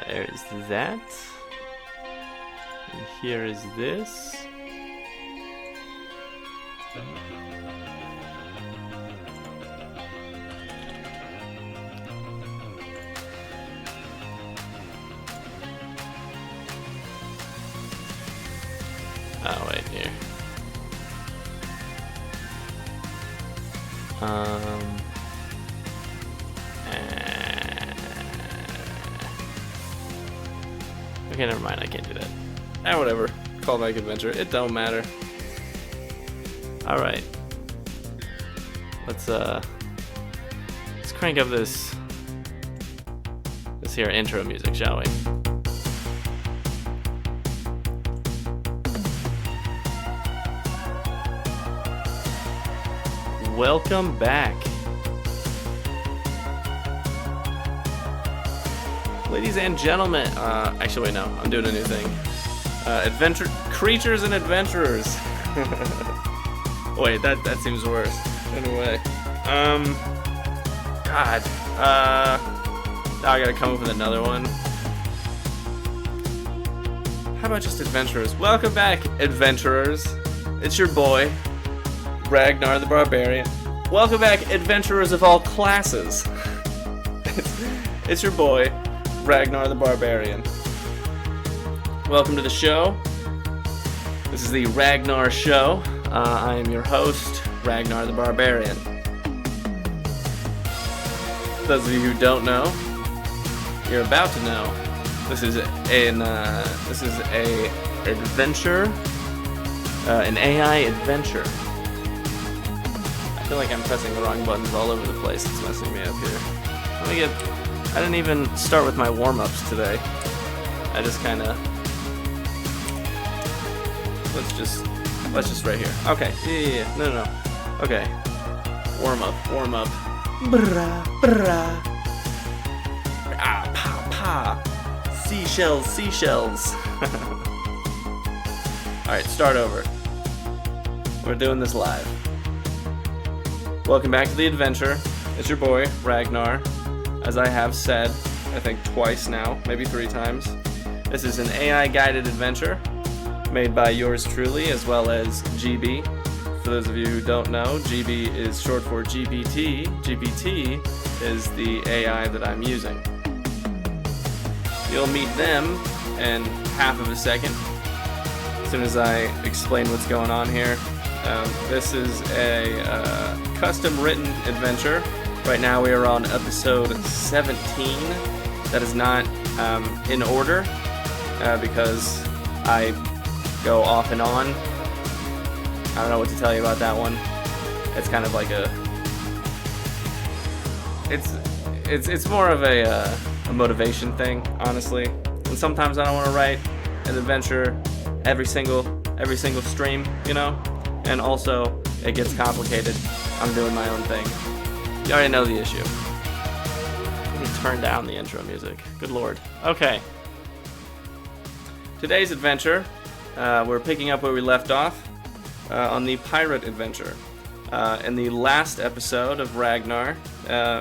There's that. And here is this. Oh, wait, here. Okay, never mind, I can't do that. Whatever. Callback adventure. It don't matter. Alright. Let's crank up this here intro music, shall we? Welcome back. Ladies and gentlemen, actually wait, no, I'm doing a new thing. Creatures and adventurers. Wait, that seems worse. Anyway, God, now I gotta come up with another one. How about just adventurers? Welcome back, adventurers. It's your boy, Ragnar the Barbarian. Welcome back, adventurers of all classes. It's your boy, Ragnar the Barbarian. Welcome to the show. This is the Ragnar Show. I am your host, Ragnar the Barbarian. Those of you who don't know, you're about to know. This is a adventure, an AI adventure. I feel like I'm pressing the wrong buttons all over the place. It's messing me up here. I didn't even start with my warm-ups today. I just kind of... Let's just right here. Okay, yeah. No. Okay. Warm up. Brah, brah. Ah, pa. Seashells. Alright, start over. We're doing this live. Welcome back to the adventure. It's your boy, Ragnar. As I have said, I think twice now, maybe 3 times. This is an AI-guided adventure made by yours truly, as well as GB. For those of you who don't know, GB is short for GPT. GPT is the AI that I'm using. You'll meet them in half of a second, as soon as I explain what's going on here. This is a custom-written adventure. Right now we are on episode 17. That is not in order, because I go off and on. I don't know what to tell you about that one. It's kind of like it's more of a motivation thing, honestly. And sometimes I don't want to write an adventure every single stream, you know. And also it gets complicated. I'm doing my own thing. You already know the issue. Let me turn down the intro music. Good lord. Okay. Today's adventure. We're picking up where we left off on the pirate adventure. In the last episode of Ragnar,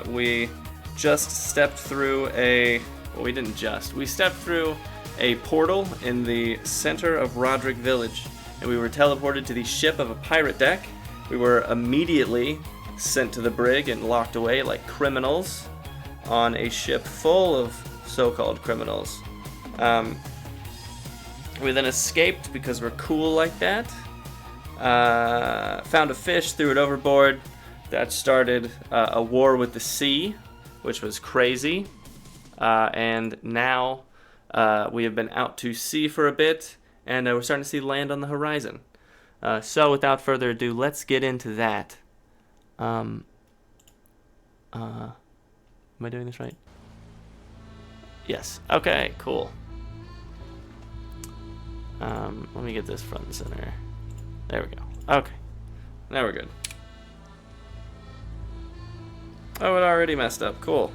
we just stepped through we stepped through a portal in the center of Roderick Village, and we were teleported to the ship of a pirate deck. We were immediately sent to the brig and locked away like criminals on a ship full of so-called criminals. We then escaped because we're cool like that. Found a fish, threw it overboard. That started a war with the sea, which was crazy. And now we have been out to sea for a bit, and we're starting to see land on the horizon. So without further ado, let's get into that. Am I doing this right? Yes. Okay, cool. Let me get this front and center. There we go. Okay. Now we're good. Oh, it already messed up. Cool.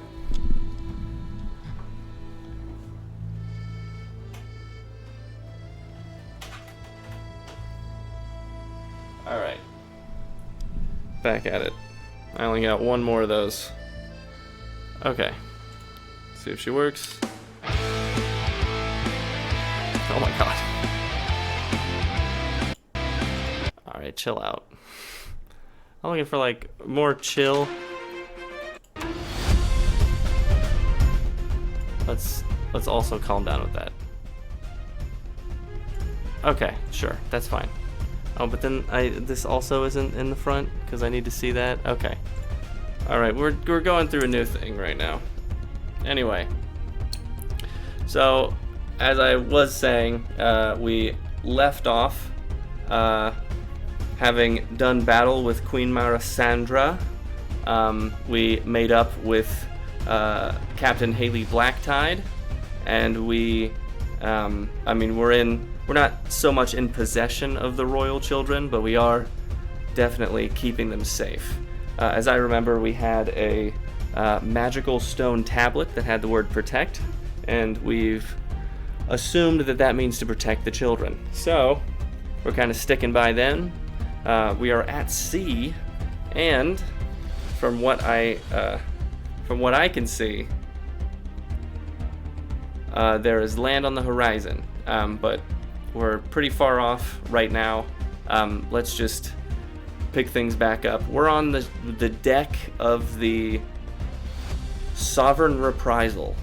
Alright. Back at it. I only got one more of those. Okay. Let's see if she works. Oh my god. Alright, chill out. I'm looking for, like, more chill. Let's also calm down with that. Okay, sure, that's fine. Oh, but then this also isn't in the front because I need to see that. Okay. All right, we're going through a new thing right now. Anyway, so as I was saying, we left off having done battle with Queen Marasandra. We made up with Captain Haley Blacktide, and we, I mean, we're not so much in possession of the royal children, but we are definitely keeping them safe. As I remember, we had a magical stone tablet that had the word protect, and we've assumed that that means to protect the children. So we're kind of sticking by them. We are at sea, and from what I can see, there is land on the horizon, but we're pretty far off right now. Let's just pick things back up. We're on the deck of the Sovereign Reprisal,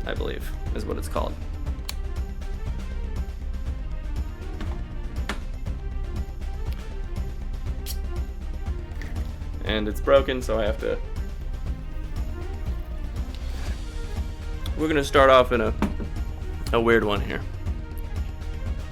I believe, is what it's called. And it's broken, so I have to... We're gonna start off in a weird one here.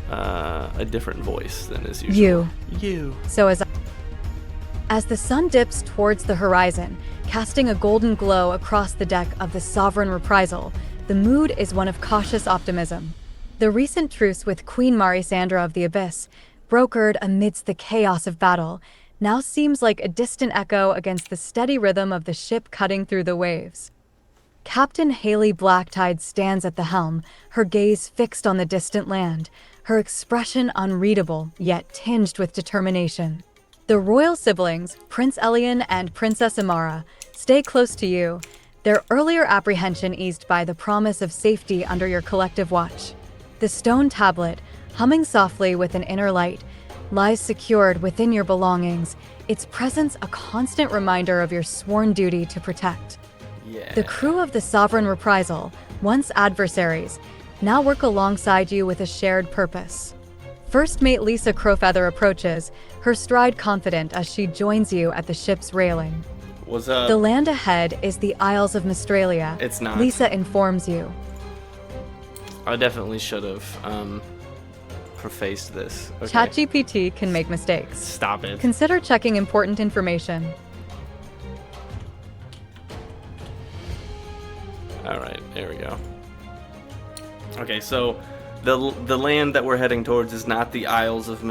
A different voice than is usual. You. So as the sun dips towards the horizon, casting a golden glow across the deck of the Sovereign Reprisal, the mood is one of cautious optimism. The recent truce with Queen Marasandra of the Abyss, brokered amidst the chaos of battle, now seems like a distant echo against the steady rhythm of the ship cutting through the waves. Captain Haley Blacktide stands at the helm, her gaze fixed on the distant land, her expression unreadable, yet tinged with determination. The royal siblings, Prince Elian and Princess Amara, stay close to you, their earlier apprehension eased by the promise of safety under your collective watch. The stone tablet, humming softly with an inner light, lies secured within your belongings, its presence a constant reminder of your sworn duty to protect. Yeah. The crew of the Sovereign Reprisal, once adversaries, now work alongside you with a shared purpose. First Mate Lisa Crowfeather approaches, her stride confident as she joins you at the ship's railing. What's up? The land ahead is the Isles of Mistralia. It's not. Lisa informs you. I definitely should have prefaced this. Okay. ChatGPT can make mistakes. Stop it. Consider checking important information. Alright, there we go. Okay, so the land that we're heading towards is not the Isles of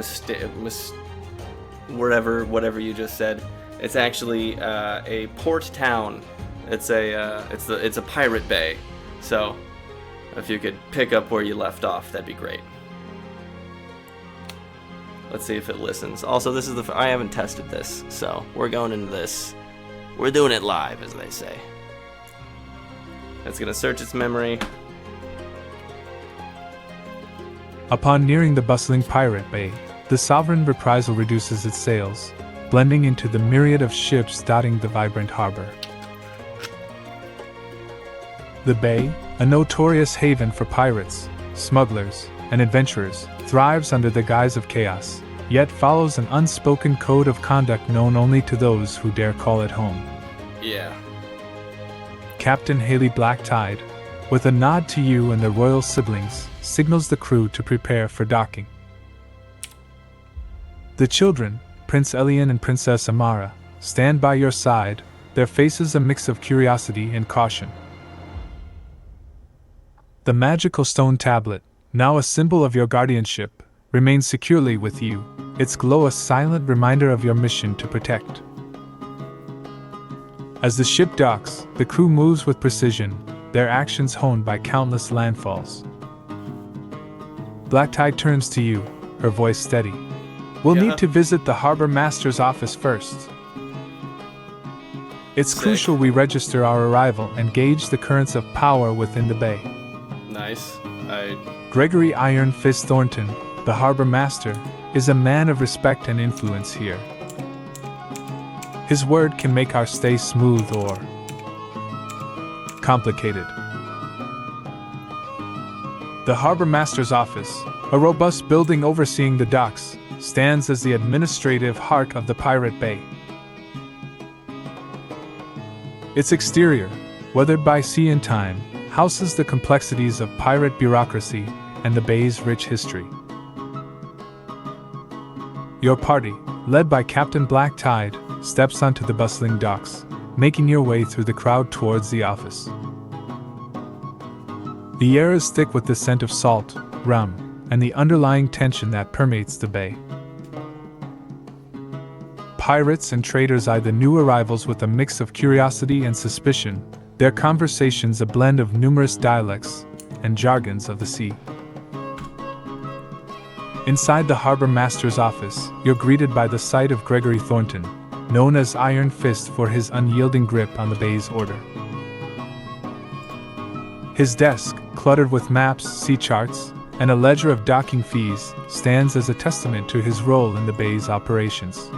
whatever you just said. It's actually a port town. It's a pirate bay. So if you could pick up where you left off, that'd be great. Let's see if it listens. Also, this is I haven't tested this, so we're going into this. We're doing it live, as they say. It's gonna search its memory. Upon nearing the bustling pirate bay, the Sovereign Reprisal reduces its sails, blending into the myriad of ships dotting the vibrant harbor. The bay, a notorious haven for pirates, smugglers, and adventurers, thrives under the guise of chaos, yet follows an unspoken code of conduct known only to those who dare call it home. Yeah. Captain Haley Blacktide, with a nod to you and the royal siblings, signals the crew to prepare for docking. The children, Prince Elian and Princess Amara, stand by your side, their faces a mix of curiosity and caution. The magical stone tablet, now a symbol of your guardianship, remains securely with you, its glow a silent reminder of your mission to protect. As the ship docks, the crew moves with precision, their actions honed by countless landfalls. Blacktide turns to you, her voice steady. We'll need to visit the harbor master's office first. It's crucial we register our arrival and gauge the currents of power within the bay. Nice. Gregory Iron Fist Thornton, the harbor master, is a man of respect and influence here. His word can make our stay smooth or complicated. The harbor master's office, a robust building overseeing the docks, stands as the administrative heart of the Pirate Bay. Its exterior, weathered by sea and time, houses the complexities of pirate bureaucracy and the bay's rich history. Your party, led by Captain Black Tide, steps onto the bustling docks, making your way through the crowd towards the office. The air is thick with the scent of salt, rum, and the underlying tension that permeates the bay. Pirates and traders eye the new arrivals with a mix of curiosity and suspicion, their conversations a blend of numerous dialects and jargons of the sea. Inside the harbor master's office, you're greeted by the sight of Gregory Thornton, known as Iron Fist for his unyielding grip on the bay's order. His desk, cluttered with maps, sea charts, and a ledger of docking fees, stands as a testament to his role in the bay's operations.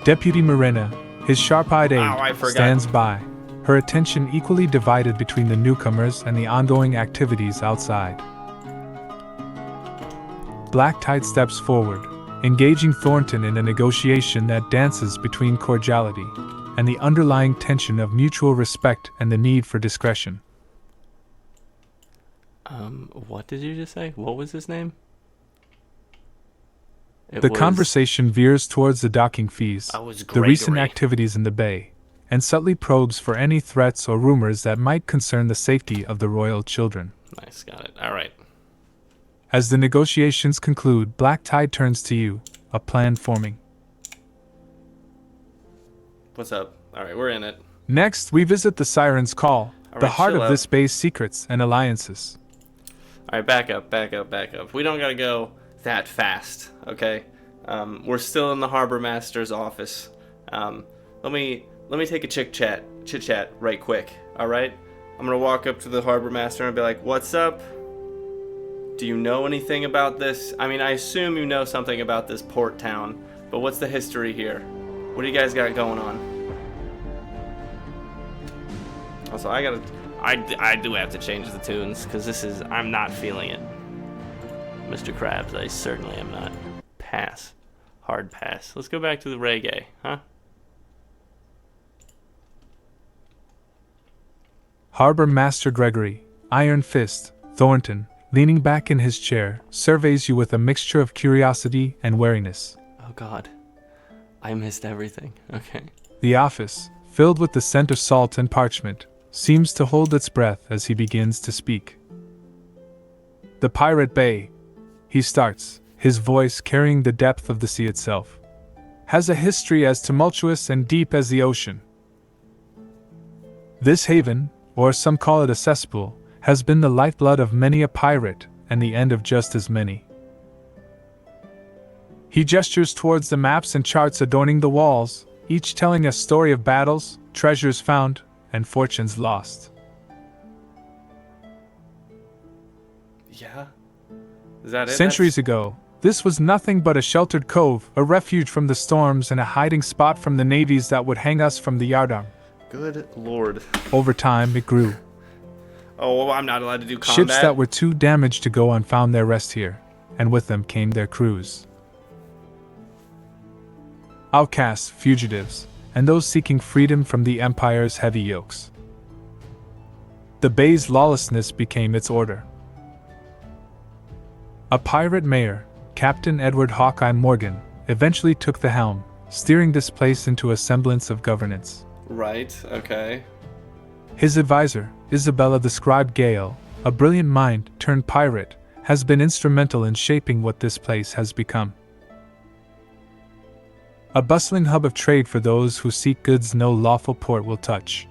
Deputy Morena, his sharp-eyed aide, stands by, her attention equally divided between the newcomers and the ongoing activities outside. Black Tide steps forward, engaging Thornton in a negotiation that dances between cordiality and the underlying tension of mutual respect and the need for discretion. What did you just say? What was his name? The conversation veers towards the docking fees, the recent activities in the bay, and subtly probes for any threats or rumors that might concern the safety of the royal children. Nice, got it. All right. As the negotiations conclude, Black Tide turns to you, a plan forming. What's up? All right, we're in it. Next, we visit the Siren's Call, All the right, heart chill of out. this bay's secrets and alliances. All right, back up. We don't gotta go that fast, okay? We're still in the harbor master's office. Let me take a chit chat right quick. All right, I'm gonna walk up to the harbor master and be like, "What's up? Do you know anything about this? I mean, I assume you know something about this port town, but what's the history here? What do you guys got going on?" Also, I do have to change the tunes because I'm not feeling it. Mr. Krabs, I certainly am not. Pass. Hard pass. Let's go back to the reggae, huh? Harbor Master Gregory, Iron Fist, Thornton, leaning back in his chair, surveys you with a mixture of curiosity and wariness. Oh god. I missed everything. Okay. The office, filled with the scent of salt and parchment, seems to hold its breath as he begins to speak. The Pirate Bay, he starts, his voice carrying the depth of the sea itself, has a history as tumultuous and deep as the ocean. This haven, or some call it a cesspool, has been the lifeblood of many a pirate and the end of just as many. He gestures towards the maps and charts adorning the walls, each telling a story of battles, treasures found, and fortunes lost. Yeah? Is that it? Centuries ago, this was nothing but a sheltered cove, a refuge from the storms and a hiding spot from the navies that would hang us from the yardarm. Good lord. Over time, it grew. Oh, well, I'm not allowed to do combat? Ships that were too damaged to go on found their rest here, and with them came their crews. Outcasts, fugitives, and those seeking freedom from the Empire's heavy yokes. The bay's lawlessness became its order. A pirate mayor, Captain Edward Hawkeye Morgan, eventually took the helm, steering this place into a semblance of governance. Right, okay. His advisor, Isabella the Scribe Gale, a brilliant mind turned pirate, has been instrumental in shaping what this place has become. A bustling hub of trade for those who seek goods no lawful port will touch.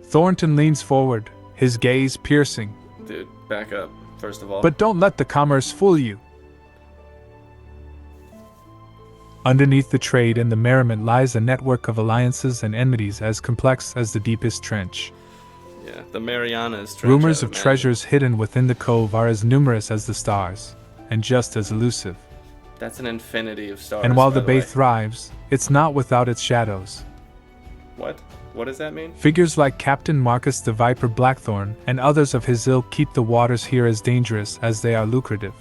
Thornton leans forward, his gaze piercing. Dude, back up, first of all. But don't let the commerce fool you. Underneath the trade and the merriment lies a network of alliances and enmities as complex as the deepest trench. Yeah, the Marianas Trench. Rumors of treasures hidden within the cove are as numerous as the stars, and just as elusive. That's an infinity of stars. And while by the bay way. thrives, it's not without its shadows. What? What does that mean? Figures like Captain Marcus the Viper Blackthorn and others of his ilk keep the waters here as dangerous as they are lucrative.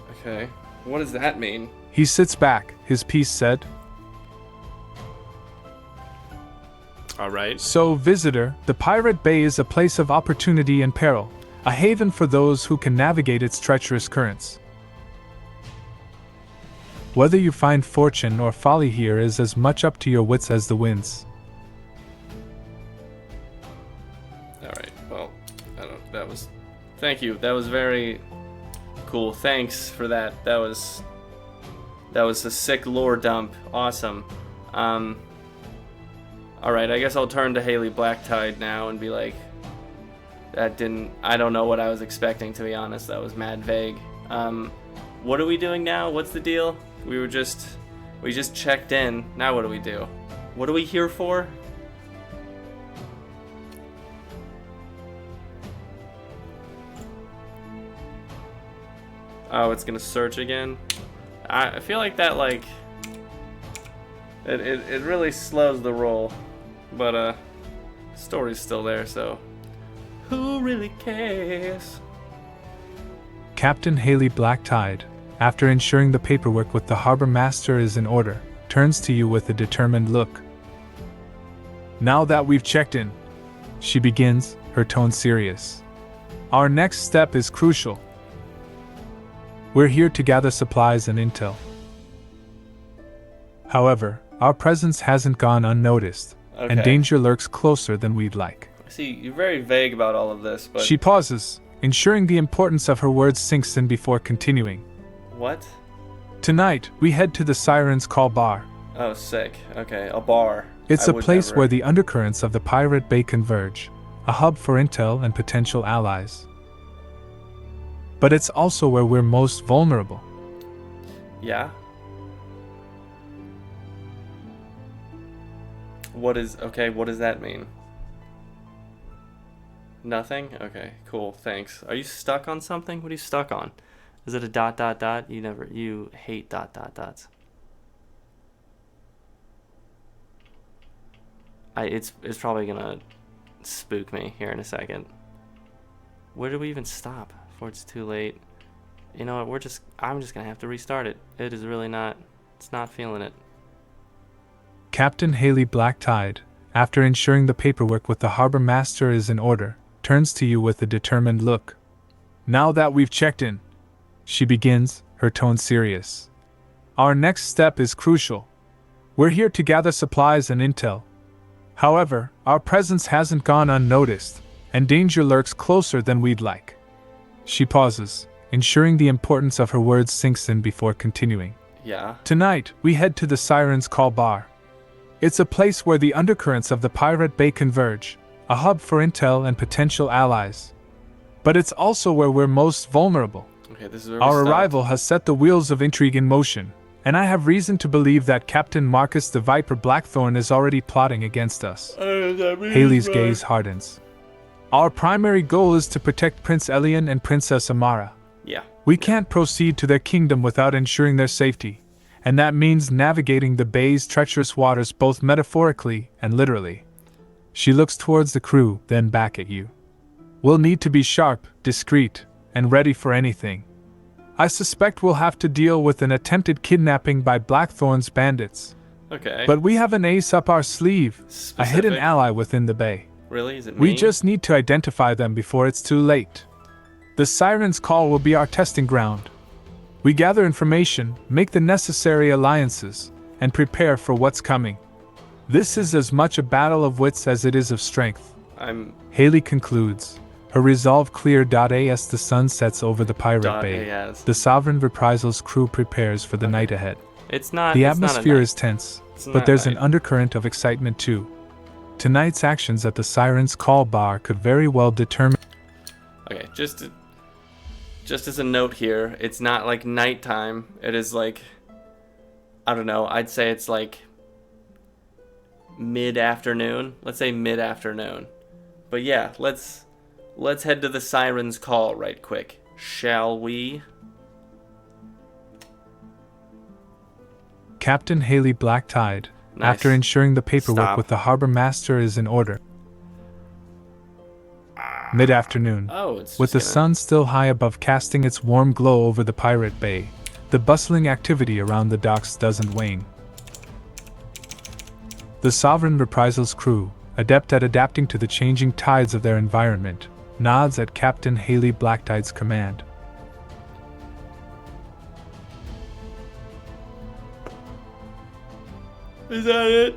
Okay. What does that mean? He sits back, his piece said. Alright. So, visitor, the Pirate Bay is a place of opportunity and peril, a haven for those who can navigate its treacherous currents. Whether you find fortune or folly here is as much up to your wits as the winds. Alright, well, that was... Thank you, that was very cool. Thanks for that. That was a sick lore dump. Awesome. Alright, I guess I'll turn to Haley Blacktide now and be like, I don't know what I was expecting, to be honest. That was mad vague. What are we doing now? What's the deal? We just checked in. Now what do we do? What are we here for? Oh, it's gonna search again. I feel like that, like, it really slows the roll, but story's still there, so who really cares? Captain Haley Blacktide, after ensuring the paperwork with the harbor master is in order, turns to you with a determined look. Now that we've checked in, she begins, her tone serious. Our next step is crucial. We're here to gather supplies and intel. However, our presence hasn't gone unnoticed, and danger lurks closer than we'd like. See, you're very vague about all of this, but... She pauses, ensuring the importance of her words sinks in before continuing. What? Tonight, we head to the Siren's Call Bar. Oh, sick. Okay, a bar. It's a place where the undercurrents of the Pirate Bay converge, a hub for intel and potential allies. But it's also where we're most vulnerable. Yeah? What does that mean? Nothing? Okay, cool, thanks. Are you stuck on something? What are you stuck on? Is it a ... You hate ... It's probably gonna spook me here in a second. Where do we even stop before it's too late? You know what, I'm just gonna have to restart it. It is really not, it's not feeling it. Captain Haley Blacktide, after ensuring the paperwork with the harbor master is in order, turns to you with a determined look. Now that we've checked in, she begins, her tone serious. Our next step is crucial. We're here to gather supplies and intel. However, our presence hasn't gone unnoticed, and danger lurks closer than we'd like. She pauses, ensuring the importance of her words sinks in before continuing. Yeah. Tonight, we head to the Siren's Call Bar. It's a place where the undercurrents of the Pirate Bay converge, a hub for intel and potential allies. But it's also where we're most vulnerable. Okay, this is where Our arrival has set the wheels of intrigue in motion, and I have reason to believe that Captain Marcus the Viper Blackthorn is already plotting against us. Haley's gaze hardens. Our primary goal is to protect Prince Elian and Princess Amara. Yeah. We can't proceed to their kingdom without ensuring their safety, and that means navigating the bay's treacherous waters both metaphorically and literally. She looks towards the crew, then back at you. We'll need to be sharp, discreet, and ready for anything. I suspect we'll have to deal with an attempted kidnapping by Blackthorn's bandits. Okay. But we have an ace up our sleeve, a hidden ally within the bay. Really? Is it me? We just need to identify them before it's too late. The Siren's Call will be our testing ground. We gather information, make the necessary alliances, and prepare for what's coming. This is as much a battle of wits as it is of strength. Haley concludes, her resolve clear. As the sun sets over the Pirate Bay, the Sovereign Reprisals crew prepares for the night ahead. The atmosphere is tense, but there's an undercurrent of excitement too. Tonight's actions at the Siren's Call Bar could very well determine... Okay, just as a note here, it's not like nighttime. It is like I don't know. I'd say it's like mid-afternoon. Let's say mid-afternoon. But yeah, let's head to the Siren's Call right quick. Shall we? Captain Haley Blacktide, Nice. after ensuring the paperwork Stop. with the harbor master is in order. Mid-afternoon, Oh, it's with the just sun still high above casting its warm glow over the pirate bay, the bustling activity around the docks doesn't wane. The Sovereign Reprisal's crew, adept at adapting to the changing tides of their environment, nods at Captain Haley Blacktide's command. Is that it?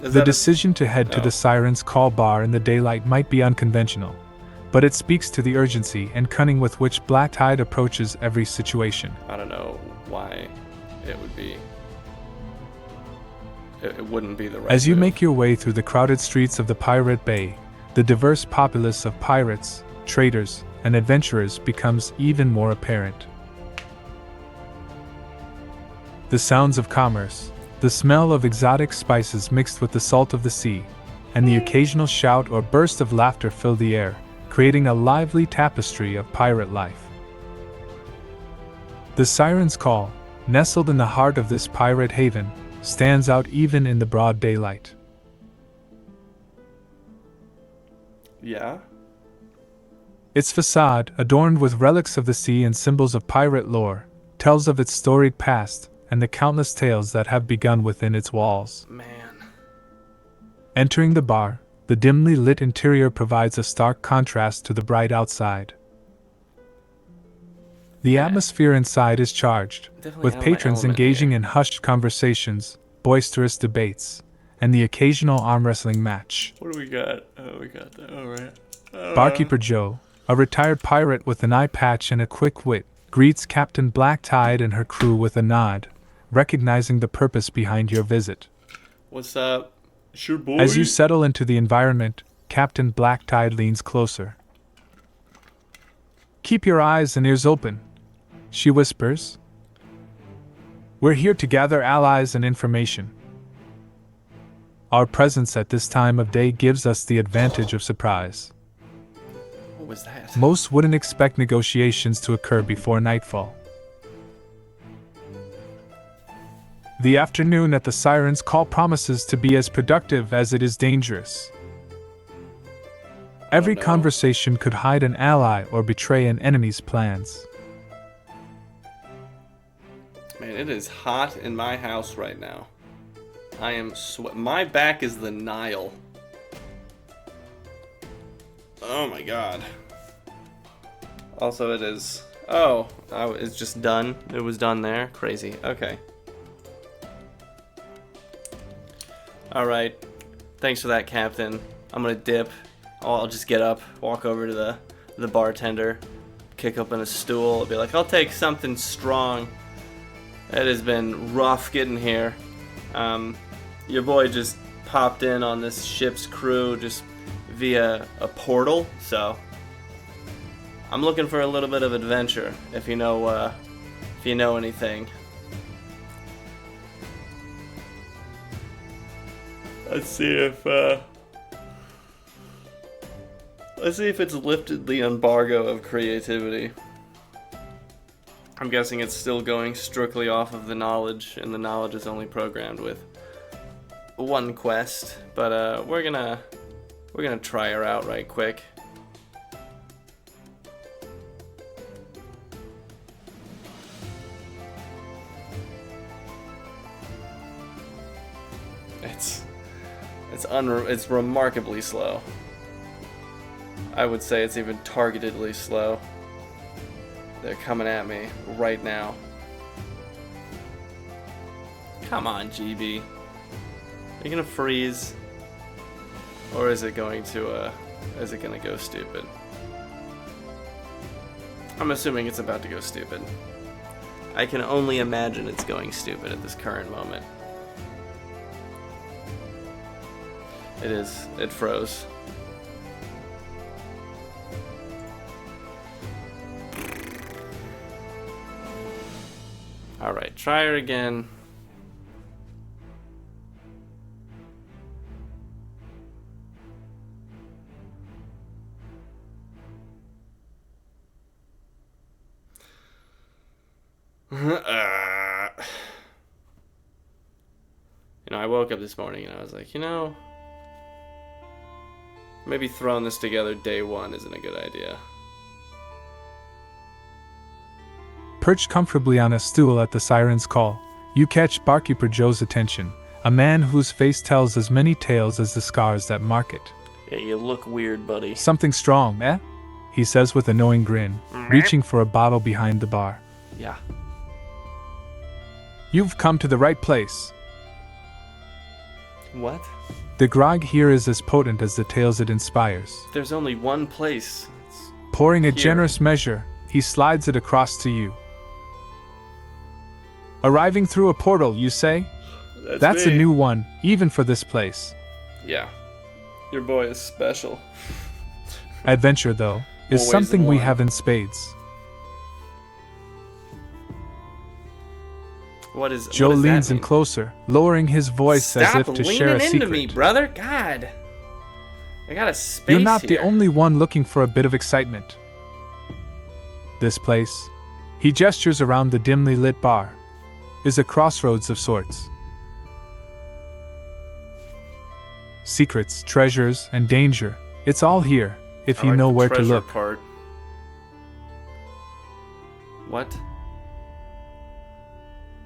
The decision to head to the Siren's Call bar in the daylight might be unconventional, but it speaks to the urgency and cunning with which Blacktide approaches every situation. I don't know why it would be. It wouldn't be the right As you move. make your way through the crowded streets of the Pirate Bay, the diverse populace of pirates, traders, and adventurers becomes even more apparent. The sounds of commerce, the smell of exotic spices mixed with the salt of the sea, and the occasional shout or burst of laughter fill the air, creating a lively tapestry of pirate life. The Siren's Call, nestled in the heart of this pirate haven, stands out even in the broad daylight. Yeah? Its facade, adorned with relics of the sea and symbols of pirate lore, tells of its storied past and the countless tales that have begun within its walls. Man. Entering the bar, the dimly lit interior provides a stark contrast to the bright outside. The atmosphere inside is charged, Definitely with out of my patrons element engaging here. in hushed conversations, boisterous debates, and the occasional arm wrestling match. What do we got? Oh, we got that. All right. Barkeeper Joe, a retired pirate with an eye patch and a quick wit, greets Captain Blacktide and her crew with a nod, recognizing the purpose behind your visit. What's up? It's your boy. As you settle into the environment, Captain Blacktide leans closer. "Keep your eyes and ears open," she whispers. "We're here to gather allies and information. Our presence at this time of day gives us the advantage of surprise. What was that? Most wouldn't expect negotiations to occur before nightfall. The afternoon at the Siren's Call promises to be as productive as it is dangerous. Every know. conversation could hide an ally or betray an enemy's plans. Man, it is hot in my house right now. I am my back is the Nile. Oh my god. Also, it is. Oh, it's just done. It was done there. Crazy. Okay. Alright. Thanks for that, Captain. I'm gonna dip. I'll just get up, walk over to the bartender, kick up in a stool, and be like, I'll take something strong. It has been rough getting here. Your boy just popped in on this ship's crew just via a portal, so I'm looking for a little bit of adventure. If you know anything. Let's see if it's lifted the embargo of creativity. I'm guessing it's still going strictly off of the knowledge, and the knowledge is only programmed with one quest. But we're gonna try her out right quick. It's remarkably slow. I would say it's even targetedly slow. They're coming at me right now. Come on, GB. Are you gonna freeze? Or is it going to go stupid? I'm assuming it's about to go stupid. I can only imagine it's going stupid at this current moment. It is. It froze. Alright, try her again. I woke up this morning and I was like, maybe throwing this together day one isn't a good idea. Perched comfortably on a stool at the siren's call, you catch Barkeeper Joe's attention, a man whose face tells as many tales as the scars that mark it. Yeah, you look weird, buddy. Something strong, eh? He says with a knowing grin, reaching for a bottle behind the bar. Yeah. You've come to the right place. What? The grog here is as potent as the tales it inspires. There's only one place. Pouring a here. generous measure, he slides it across to you. Arriving through a portal, you say? That's me. a new one, even for this place. Yeah. Your boy is special. Adventure, though, is Always something we one. have in spades. Joe leans in closer, lowering his voice as if to share a secret. Stop leaning into me, brother. God. I got a space You're not here. the only one looking for a bit of excitement. This place, he gestures around the dimly lit bar, is a crossroads of sorts. Secrets, treasures, and danger, it's all here, if you know where to look. Part. What?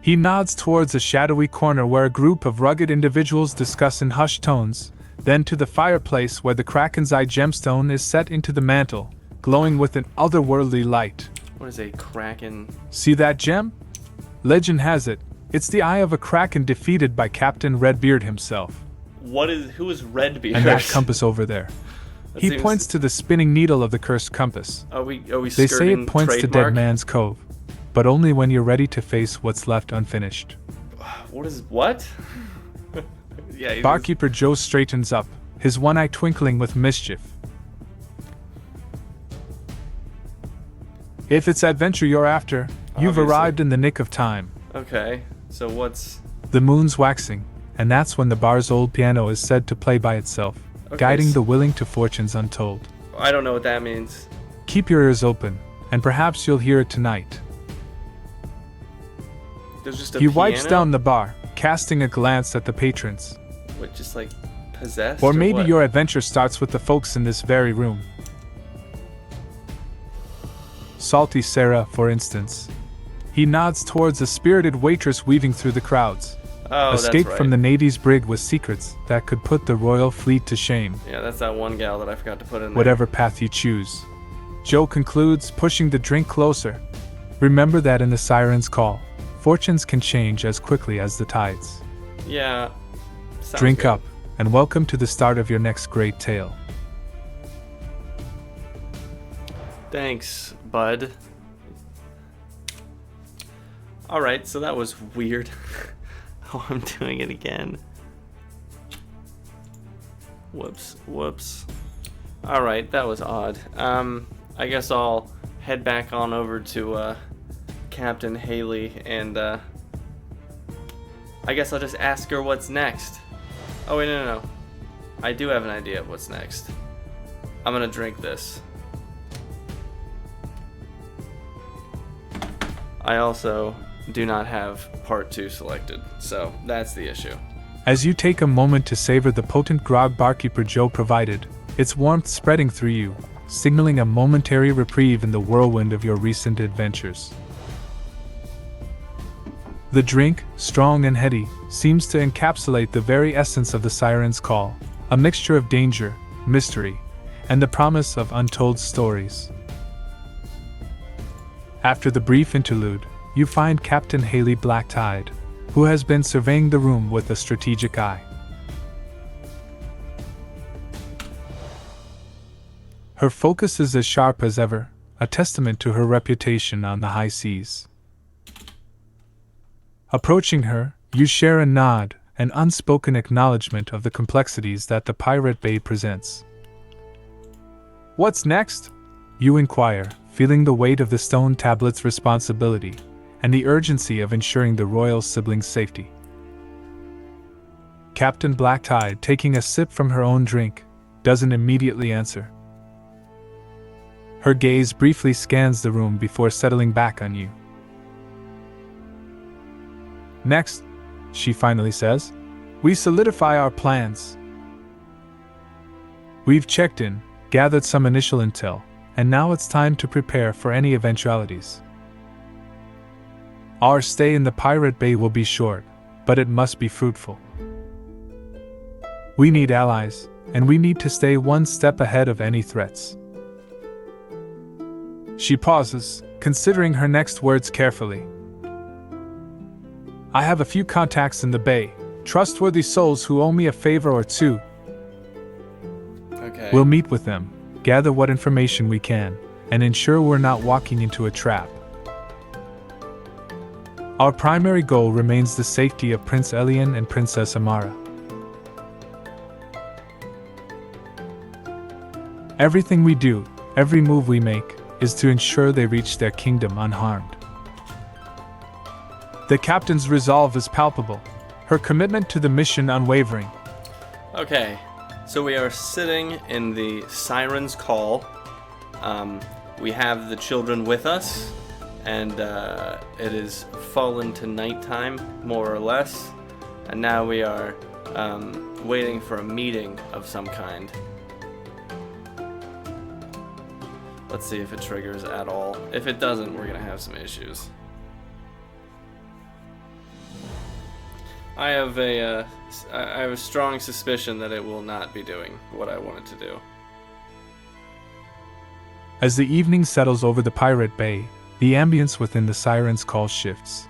He nods towards a shadowy corner where a group of rugged individuals discuss in hushed tones, then to the fireplace where the Kraken's Eye gemstone is set into the mantle, glowing with an otherworldly light. What is a Kraken? See that gem? Legend has it, it's the eye of a Kraken defeated by Captain Redbeard himself. Who is Redbeard? And that compass over there. He seems- points to the spinning needle of the cursed compass. Are we They say skirting it points to trademark? Dead Man's Cove, but only when you're ready to face what's left unfinished. What? Yeah. Barkeeper Joe straightens up, his one eye twinkling with mischief. If it's adventure you're after, you've Obviously. arrived in the nick of time. Okay. So what's? The moon's waxing, and that's when the bar's old piano is said to play by itself, Okay, guiding the willing to fortunes untold. I don't know what that means. Keep your ears open, and perhaps you'll hear it tonight. There's just a He piano? wipes down the bar, casting a glance at the patrons. What, just like possessed? Or maybe what? your adventure starts with the folks in this very room. Salty Sarah, for instance. He nods towards a spirited waitress weaving through the crowds. Oh, Escaped that's right. from the Navy's brig with secrets that could put the royal fleet to shame. Yeah, that's that one gal that I forgot to put in there. Whatever path you choose. Joe concludes, pushing the drink closer. Remember that in the siren's call, fortunes can change as quickly as the tides. Yeah. Sounds Drink good. up, and welcome to the start of your next great tale. Thanks, bud. Alright, so that was weird. Oh, I'm doing it again. Whoops. Alright, that was odd. I guess I'll head back on over to Captain Haley and I guess I'll just ask her what's next. Oh wait, no. I do have an idea of what's next. I'm gonna drink this. I also do not have part 2 selected, so that's the issue. As you take a moment to savor the potent grog Barkeeper Joe provided, its warmth spreading through you, signaling a momentary reprieve in the whirlwind of your recent adventures. The drink, strong and heady, seems to encapsulate the very essence of the siren's call, a mixture of danger, mystery, and the promise of untold stories. After the brief interlude, you find Captain Haley Blacktide, who has been surveying the room with a strategic eye. Her focus is as sharp as ever, a testament to her reputation on the high seas. Approaching her, you share a nod, an unspoken acknowledgement of the complexities that the Pirate Bay presents. What's next? You inquire, feeling the weight of the stone tablet's responsibility, and the urgency of ensuring the royal siblings' safety. Captain Blacktide, taking a sip from her own drink, doesn't immediately answer. Her gaze briefly scans the room before settling back on you. Next, she finally says, We solidify our plans. We've checked in, gathered some initial intel, and now it's time to prepare for any eventualities. Our stay in the Pirate Bay will be short, but it must be fruitful. We need allies, and we need to stay one step ahead of any threats. She pauses, considering her next words carefully. I have a few contacts in the bay, trustworthy souls who owe me a favor or two. Okay. We'll meet with them, gather what information we can, and ensure we're not walking into a trap. Our primary goal remains the safety of Prince Elian and Princess Amara. Everything we do, every move we make, is to ensure they reach their kingdom unharmed. The captain's resolve is palpable, her commitment to the mission unwavering. Okay, so we are sitting in the Siren's Call. We have the children with us, and it is fallen to nighttime, more or less, and now we are waiting for a meeting of some kind. Let's see if it triggers at all. If it doesn't, we're gonna have some issues. I have a strong suspicion that it will not be doing what I want it to do. As the evening settles over the Pirate Bay, the ambience within the Siren's Call shifts.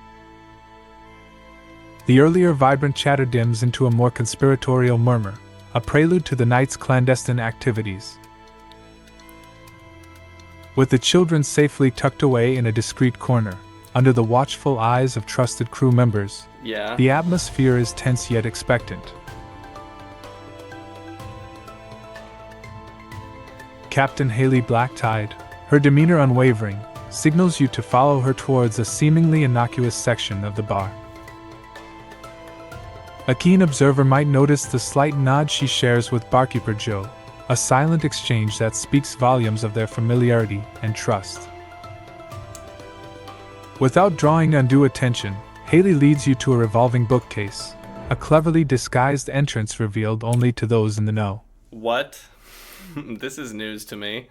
The earlier vibrant chatter dims into a more conspiratorial murmur, a prelude to the night's clandestine activities. With the children safely tucked away in a discreet corner, under the watchful eyes of trusted crew members, the atmosphere is tense yet expectant. Captain Haley Blacktide, her demeanor unwavering, signals you to follow her towards a seemingly innocuous section of the bar. A keen observer might notice the slight nod she shares with barkeeper Joe, a silent exchange that speaks volumes of their familiarity and trust. Without drawing undue attention, Haley leads you to a revolving bookcase, a cleverly disguised entrance revealed only to those in the know. What? This is news to me.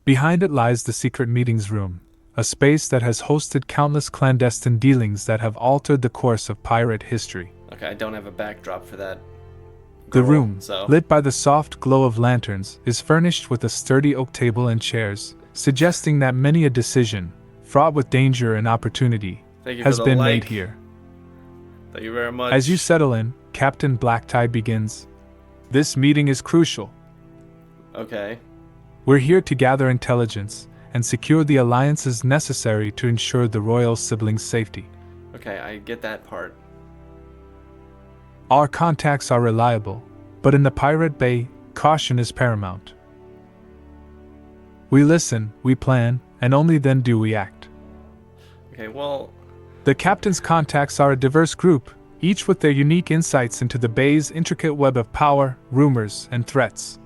Behind it lies the secret meetings room, a space that has hosted countless clandestine dealings that have altered the course of pirate history. Okay, I don't have a backdrop for that. The room, lit by the soft glow of lanterns, is furnished with a sturdy oak table and chairs, suggesting that many a decision, fraught with danger and opportunity, has been made here. Thank you very much. As you settle in, Captain Blacktie begins. This meeting is crucial. Okay. We're here to gather intelligence and secure the alliances necessary to ensure the royal siblings' safety. Okay, I get that part. Our contacts are reliable, but in the Pirate Bay, caution is paramount. We listen, we plan, and only then do we act. Okay, well... The captain's contacts are a diverse group, each with their unique insights into the Bay's intricate web of power, rumors, and threats.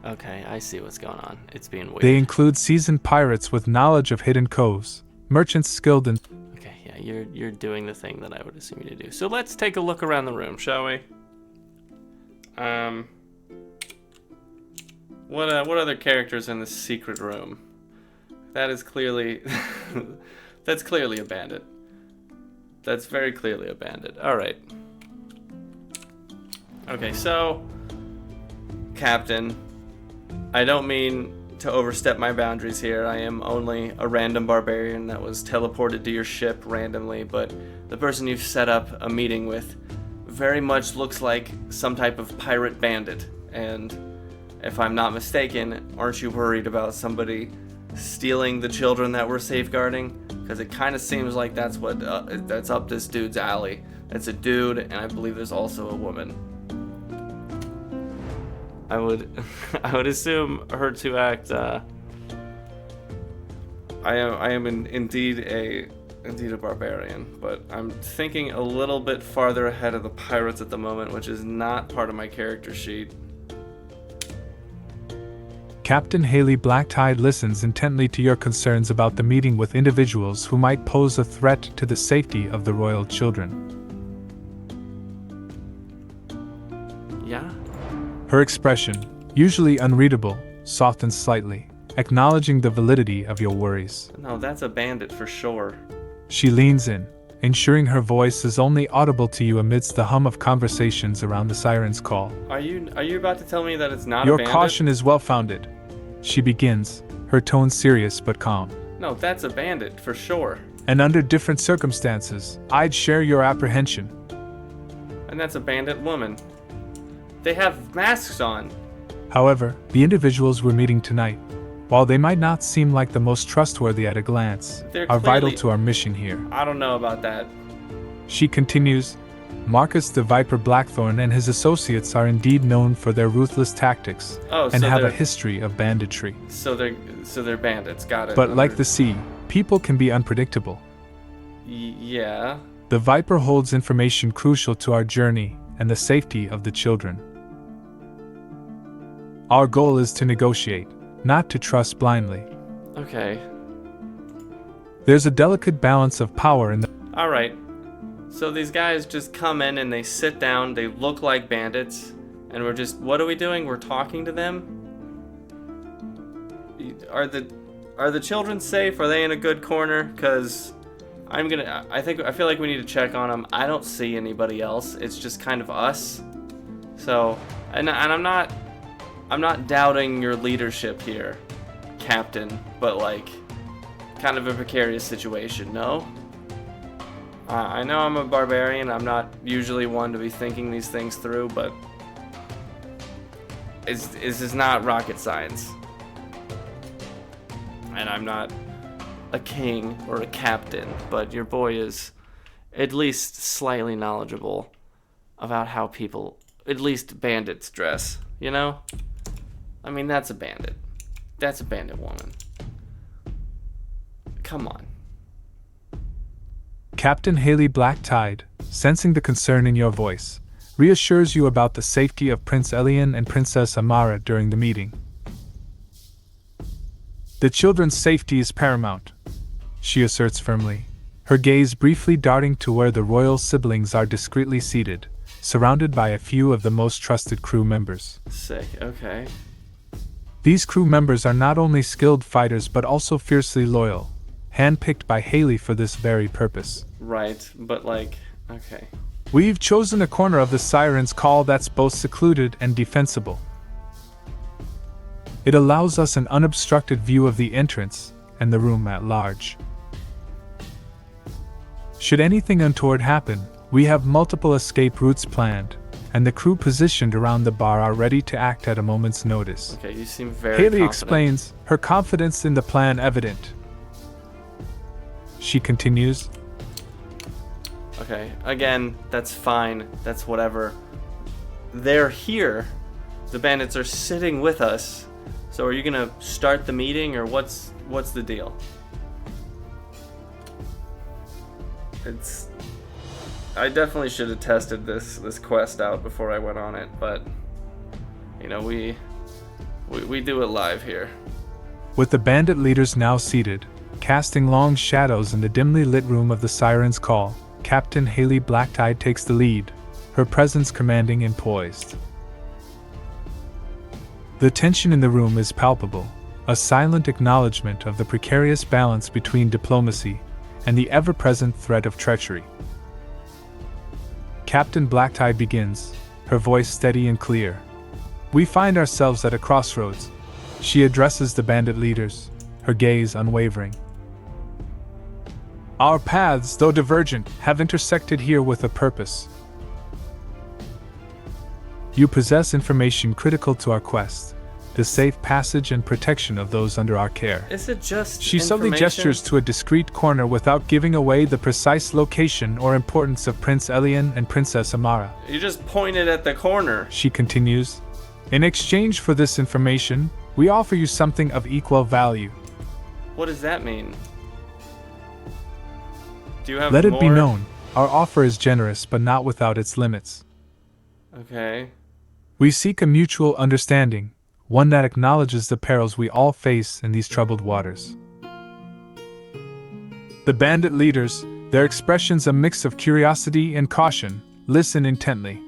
Okay, I see what's going on. It's being weird. They include seasoned pirates with knowledge of hidden coves, merchants skilled in... Okay, yeah, you're doing the thing that I would assume you to do. So let's take a look around the room, shall we? What other characters in the secret room? That is clearly... That's clearly a bandit. That's very clearly a bandit. Alright. Okay, so... Captain, I don't mean to overstep my boundaries here. I am only a random barbarian that was teleported to your ship randomly, but the person you've set up a meeting with very much looks like some type of pirate bandit. And if I'm not mistaken, aren't you worried about somebody stealing the children that we're safeguarding? Because it kind of seems like that's what that's up this dude's alley. It's a dude, and I believe there's also a woman. I would assume her to act. I am indeed a barbarian, but I'm thinking a little bit farther ahead of the pirates at the moment, which is not part of my character sheet. Captain Haley Blacktide listens intently to your concerns about the meeting with individuals who might pose a threat to the safety of the royal children. Yeah? Her expression, usually unreadable, softens slightly, acknowledging the validity of your worries. No, that's a bandit for sure. She leans in, ensuring her voice is only audible to you amidst the hum of conversations around the siren's call. Are you about to tell me that it's not Your a bandit? caution is well-founded. She begins, her tone serious but calm. No, that's a bandit for sure. And under different circumstances, I'd share your apprehension. And that's a bandit woman. They have masks on. However, the individuals we're meeting tonight, while they might not seem like the most trustworthy at a glance, They're are vital clearly- to our mission here. I don't know about that. She continues, Marcus the Viper Blackthorn and his associates are indeed known for their ruthless tactics, Oh, and so have a they're- history of banditry. So they're bandits. Got it. But like the sea, people can be unpredictable. Yeah. The Viper holds information crucial to our journey and the safety of the children. Our goal is to negotiate, not to trust blindly. Okay. There's a delicate balance of power in the... All right. So these guys just come in and they sit down. They look like bandits, and we're just, what are we doing? We're talking to them. Are the children safe? Are they in a good corner? Because I feel like we need to check on them. I don't see anybody else. It's just kind of us. So, and I'm not doubting your leadership here, Captain, but like, kind of a precarious situation, no? I know I'm a barbarian. I'm not usually one to be thinking these things through, but this is not rocket science. And I'm not a king or a captain, but your boy is at least slightly knowledgeable about how people, at least bandits, dress, you know? I mean, that's a bandit. That's a bandit woman. Come on. Captain Haley Blacktide, sensing the concern in your voice, reassures you about the safety of Prince Elian and Princess Amara during the meeting. The children's safety is paramount, she asserts firmly, her gaze briefly darting to where the royal siblings are discreetly seated, surrounded by a few of the most trusted crew members. Sick, okay. These crew members are not only skilled fighters but also fiercely loyal, handpicked by Haley for this very purpose. Right, but like, okay. We've chosen a corner of the siren's call that's both secluded and defensible. It allows us an unobstructed view of the entrance and the room at large. Should anything untoward happen, we have multiple escape routes planned, and the crew positioned around the bar are ready to act at a moment's notice. Okay, you seem very Haley confident. explains, her confidence in the plan evident. She continues, Okay, again, that's fine. That's whatever. They're here. The bandits are sitting with us. So are you gonna start the meeting, or what's the deal? I definitely should have tested this quest out before I went on it, but you know, we do it live here. with the bandit leaders now seated, casting long shadows in the dimly lit room of the Siren's Call. Captain Haley Blacktide takes the lead, her presence commanding and poised. The tension in the room is palpable, a silent acknowledgement of the precarious balance between diplomacy and the ever-present threat of treachery. Captain Blacktide begins, her voice steady and clear. We find ourselves at a crossroads. She addresses the bandit leaders, her gaze unwavering. Our paths, though divergent, have intersected here with a purpose. You possess information critical to our quest, the safe passage and protection of those under our care. Is it just She subtly information? gestures to a discreet corner without giving away the precise location or importance of Prince Elian and Princess Amara. You just pointed at the corner. She continues, in exchange for this information, we offer you something of equal value. What does that mean? Do you have Let it be more? known, our offer is generous but not without its limits. Okay. We seek a mutual understanding, one that acknowledges the perils we all face in these troubled waters. The bandit leaders, their expressions a mix of curiosity and caution, listen intently.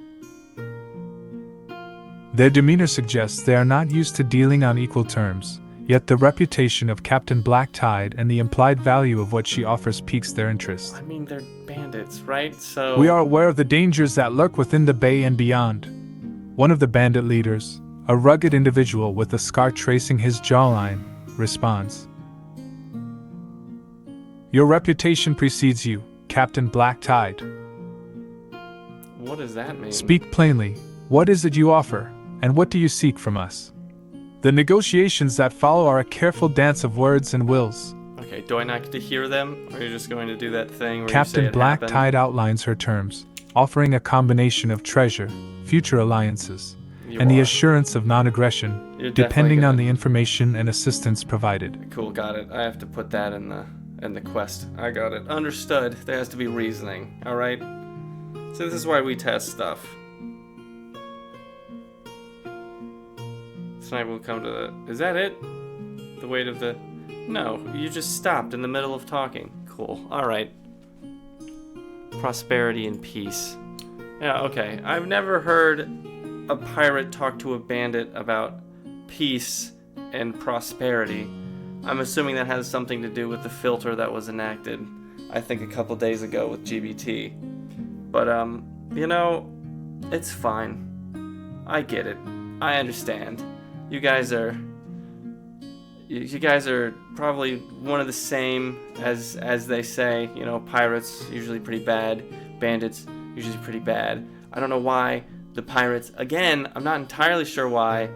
Their demeanor suggests they are not used to dealing on equal terms, yet the reputation of Captain Blacktide and the implied value of what she offers piques their interest. I mean, they're bandits, right? So We are aware of the dangers that lurk within the bay and beyond. One of the bandit leaders, a rugged individual with a scar tracing his jawline, responds. Your reputation precedes you, Captain Blacktide. what does that mean? Speak plainly. What is it you offer, and what do you seek from us? The negotiations that follow are a careful dance of words and wills. Okay, do I not get to hear them, or are you just going to do that thing where Captain you say it happened? Blacktide outlines her terms, offering a combination of treasure, future alliances, You and the are. assurance of non-aggression, You're depending definitely on gonna- the information and assistance provided. Cool, got it. I have to put that in the quest. I got it. Understood. There has to be reasoning. All right. So this is why we test stuff. Tonight we'll come to the. Is that it? The weight of the. No, you just stopped in the middle of talking. Cool. All right. Prosperity and peace. Yeah. Okay. I've never heard a pirate talk to a bandit about peace and prosperity. I'm assuming that has something to do with the filter that was enacted, I think, a couple days ago with GBT. But, it's fine. I get it. I understand. You guys are probably one of the same as they say. You know, pirates usually pretty bad, bandits usually pretty bad. I don't know why the pirates, again, I'm not entirely sure why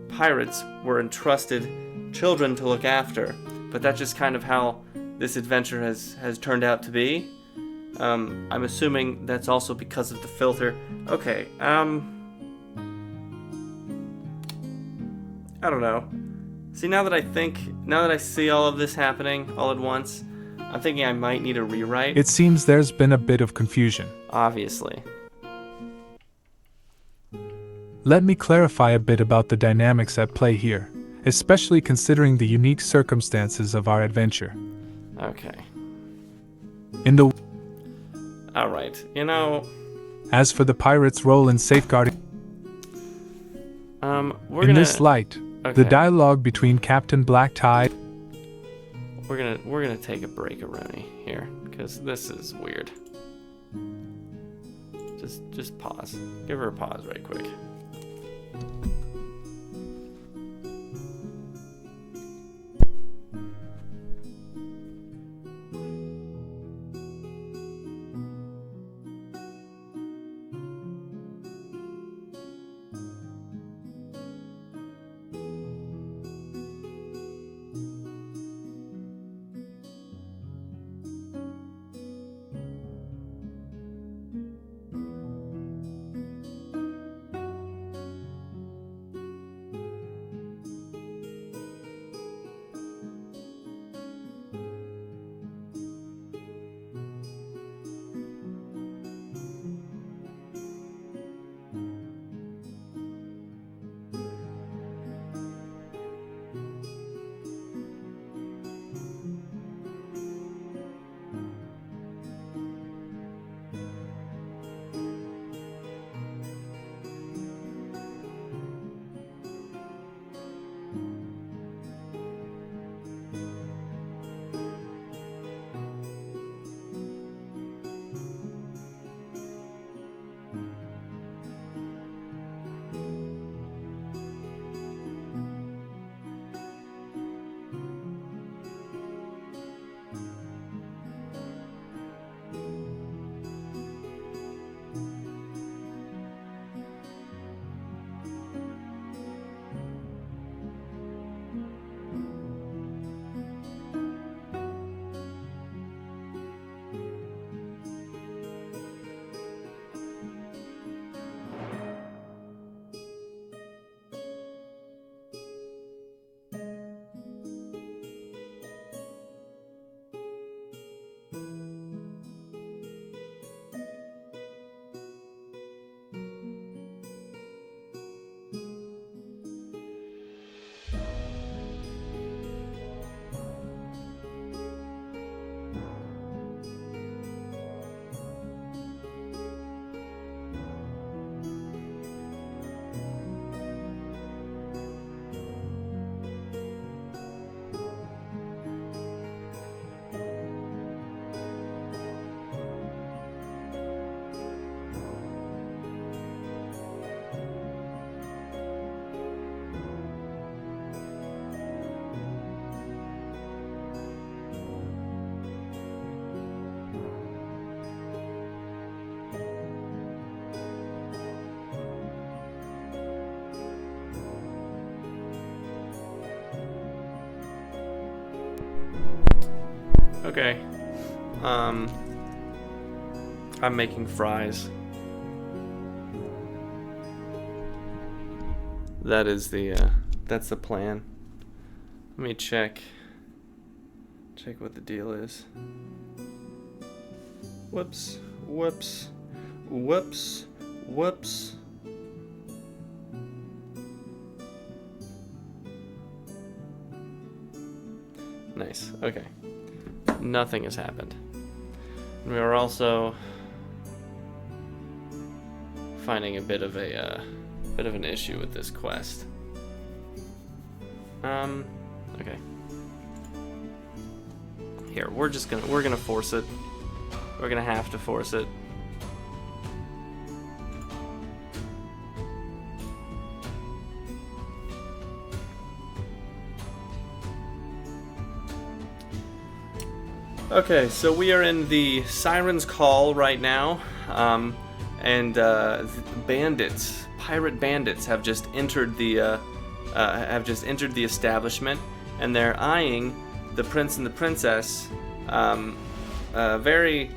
pirates were entrusted children to look after, but that's just kind of how this adventure has turned out to be. I'm assuming that's also because of the filter. Okay, I don't know. See, now that I see all of this happening all at once, I'm thinking I might need a rewrite. It seems there's been a bit of confusion. Obviously. Let me clarify a bit about the dynamics at play here, especially considering the unique circumstances of our adventure. Okay. In the Alright, As for the pirates' role in safeguarding, we're in gonna... this light, Okay. the dialogue between Captain Blacktide We're gonna take a break, Rooney, here, because this is weird. Just pause. Give her a pause right quick. Okay. I'm making fries. That's the plan. Let me check what the deal is. Whoops. Nice. Okay. Nothing has happened. We are also finding a bit of an issue with this quest. Okay. Here, we're gonna force it. We're gonna have to force it. Okay, so we are in the Siren's Call right now, and pirate bandits have just entered the establishment, and they're eyeing the prince and the princess very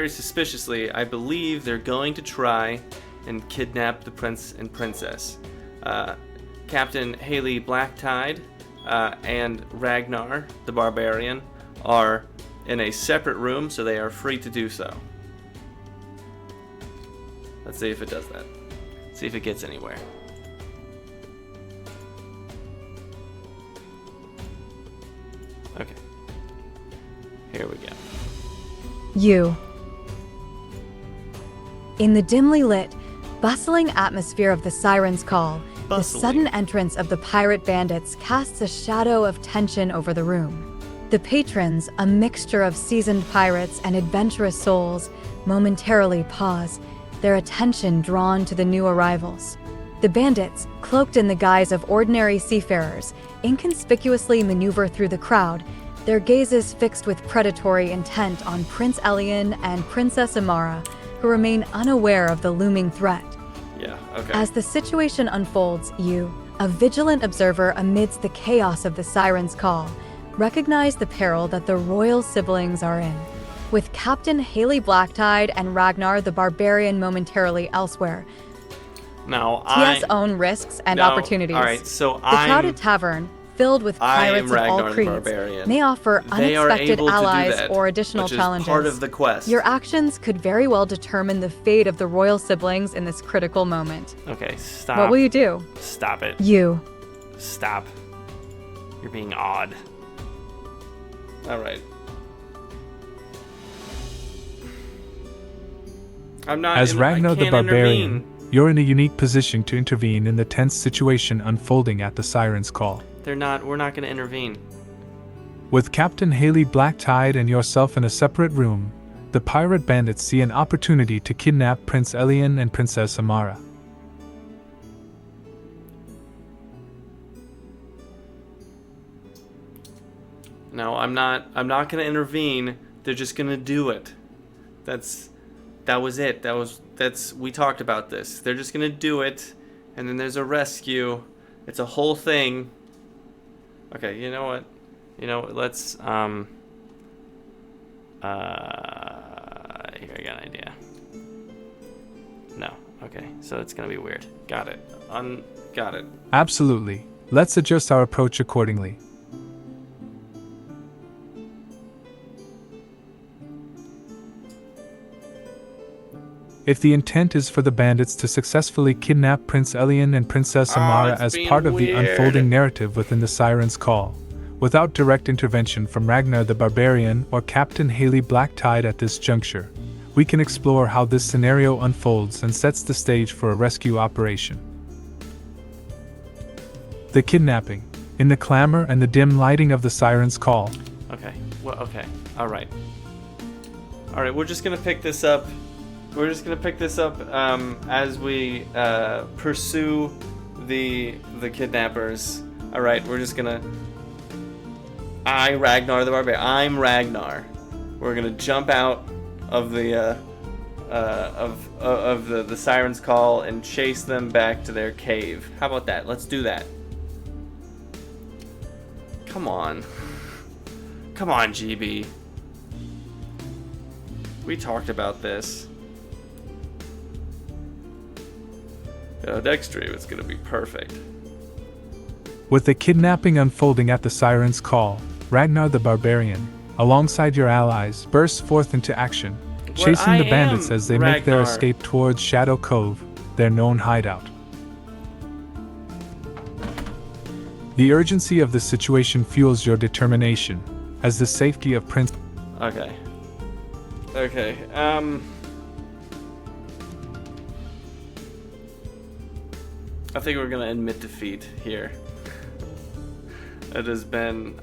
suspiciously. I believe they're going to try and kidnap the prince and princess. Captain Haley Blacktide and Ragnar the Barbarian are in a separate room, so they are free to do so. Let's see if it does that. See if it gets anywhere. Okay. Here we go. You. In the dimly lit, bustling atmosphere of the Siren's Call, the sudden entrance of the pirate bandits casts a shadow of tension over the room. The patrons, a mixture of seasoned pirates and adventurous souls, momentarily pause, their attention drawn to the new arrivals. The bandits, cloaked in the guise of ordinary seafarers, inconspicuously maneuver through the crowd, their gazes fixed with predatory intent on Prince Elian and Princess Amara, who remain unaware of the looming threat. Yeah, okay. As the situation unfolds, you, a vigilant observer amidst the chaos of the Siren's Call, recognize the peril that the royal siblings are in. With Captain Haley Blacktide and Ragnar the Barbarian momentarily elsewhere, TS own risks and opportunities. All right, so the crowded tavern, filled with pirates of all creeds, may offer unexpected allies or additional challenges. Part of the quest. Your actions could very well determine the fate of the royal siblings in this critical moment. Okay, stop. What will you do? Stop it. You. Stop. You're being odd. All right. As Ragnar the Barbarian, you're in a unique position to intervene in the tense situation unfolding at the Siren's Call. We're not going to intervene. With Captain Haley Blacktide and yourself in a separate room, the pirate bandits see an opportunity to kidnap Prince Elian and Princess Amara. No, I'm not going to intervene. They're just going to do it. That was it. We talked about this. They're just going to do it, and then there's a rescue. It's a whole thing. Okay, you know what? Let's here, I got an idea. No. Okay. So it's going to be weird. Got it. Got it. Absolutely. Let's adjust our approach accordingly. If the intent is for the bandits to successfully kidnap Prince Elian and Princess Amara as part of the unfolding narrative within the Siren's Call, without direct intervention from Ragnar the Barbarian or Captain Haley Blacktide at this juncture, we can explore how this scenario unfolds and sets the stage for a rescue operation. The kidnapping, in the clamor and the dim lighting of the Siren's Call. Okay. Well, okay. All right. We're just gonna pick this up. As we pursue the kidnappers. All right, we're just gonna. Ragnar the Barbarian. I'm Ragnar. We're gonna jump out of the the Siren's Call and chase them back to their cave. How about that? Let's do that. Come on. Come on, GB. We talked about this. Next stream, it's gonna be perfect. With the kidnapping unfolding at the siren's call, Ragnar the Barbarian, alongside your allies, bursts forth into action, chasing the bandits as they make their escape towards Shadow Cove, their known hideout. The urgency of the situation fuels your determination, as the safety of Prince... Okay. Okay, I think we're gonna admit defeat here. It has been,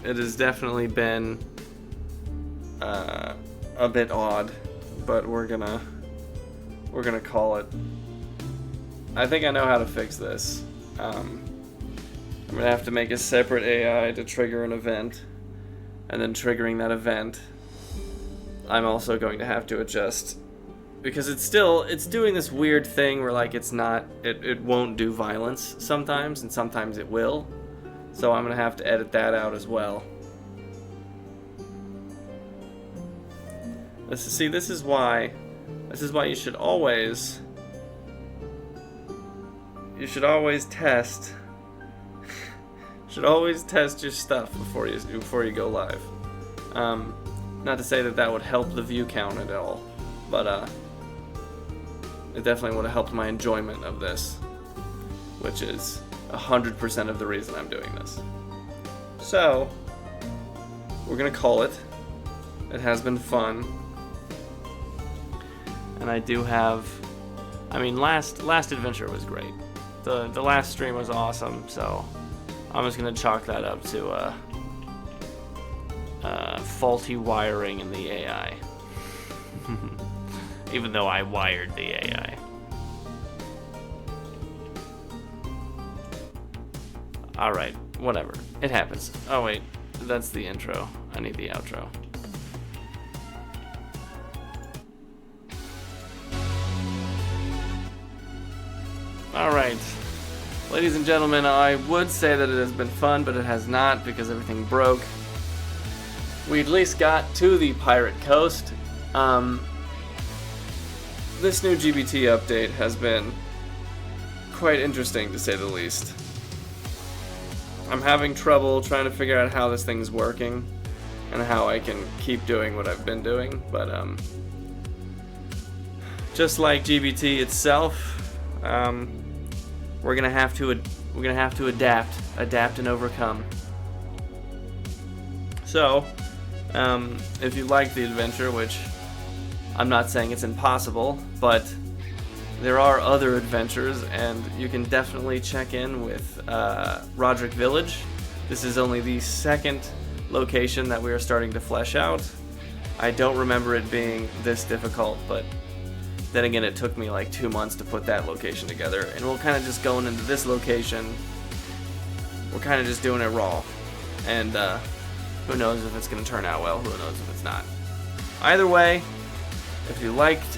it has definitely been, a bit odd, but we're gonna call it. I think I know how to fix this. I'm gonna have to make a separate AI to trigger an event, and then triggering that event, I'm also going to have to adjust, because it's doing this weird thing where like it won't do violence sometimes, and sometimes it will. So I'm gonna have to edit that out as well. This is why you should always test. Should always test your stuff before you go live. Not to say that would help the view count at all, but it definitely would have helped my enjoyment of this, which is 100% of the reason I'm doing this. So we're gonna call it. It has been fun, and I do have. I mean, last adventure was great. The last stream was awesome, so I'm just gonna chalk that up to faulty wiring in the AI. Even though I wired the AI. Alright, whatever. It happens. Oh wait, that's the intro. I need the outro. Alright. Ladies and gentlemen, I would say that it has been fun, but it has not because everything broke. We at least got to the Pirate Coast. This new GBT update has been quite interesting, to say the least. I'm having trouble trying to figure out how this thing's working and how I can keep doing what I've been doing, but just like GBT itself, we're gonna have to adapt and overcome. So, if you like the adventure, which I'm not saying it's impossible, but there are other adventures, and you can definitely check in with Roderick Village. This is only the second location that we are starting to flesh out. I don't remember it being this difficult, but then again, it took me like 2 months to put that location together, and we're kind of just going into this location. We're kind of just doing it raw, and who knows if it's going to turn out well, who knows if it's not. Either way, if you liked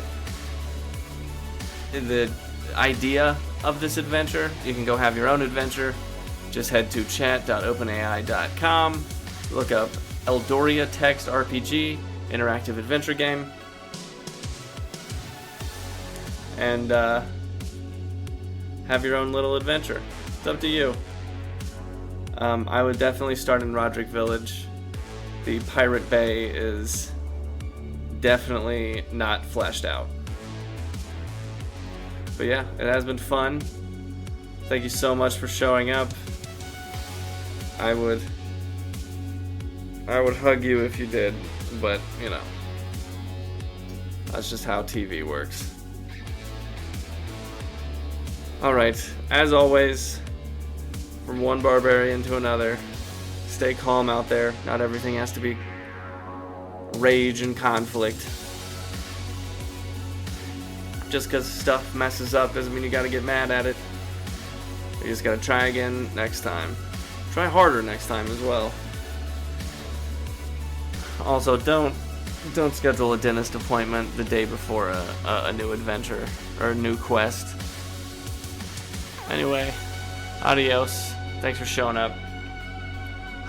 the idea of this adventure, you can go have your own adventure. Just head to chat.openai.com, look up Eldoria Text RPG, interactive adventure game, and have your own little adventure. It's up to you. I would definitely start in Roderick Village. The Pirate Bay is definitely not fleshed out. But yeah, it has been fun. Thank you so much for showing up. I would hug you if you did, but you know, that's just how TV works. Alright, as always, from one barbarian to another, stay calm out there. Not everything has to be rage and conflict. Just because stuff messes up doesn't mean you gotta get mad at it. You just gotta try again next time. Try harder next time as well. Also, don't schedule a dentist appointment the day before a new adventure or a new quest. Anyway, adios. Thanks for showing up.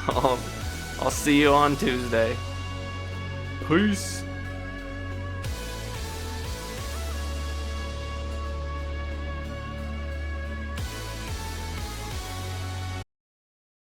I'll see you on Tuesday. Peace.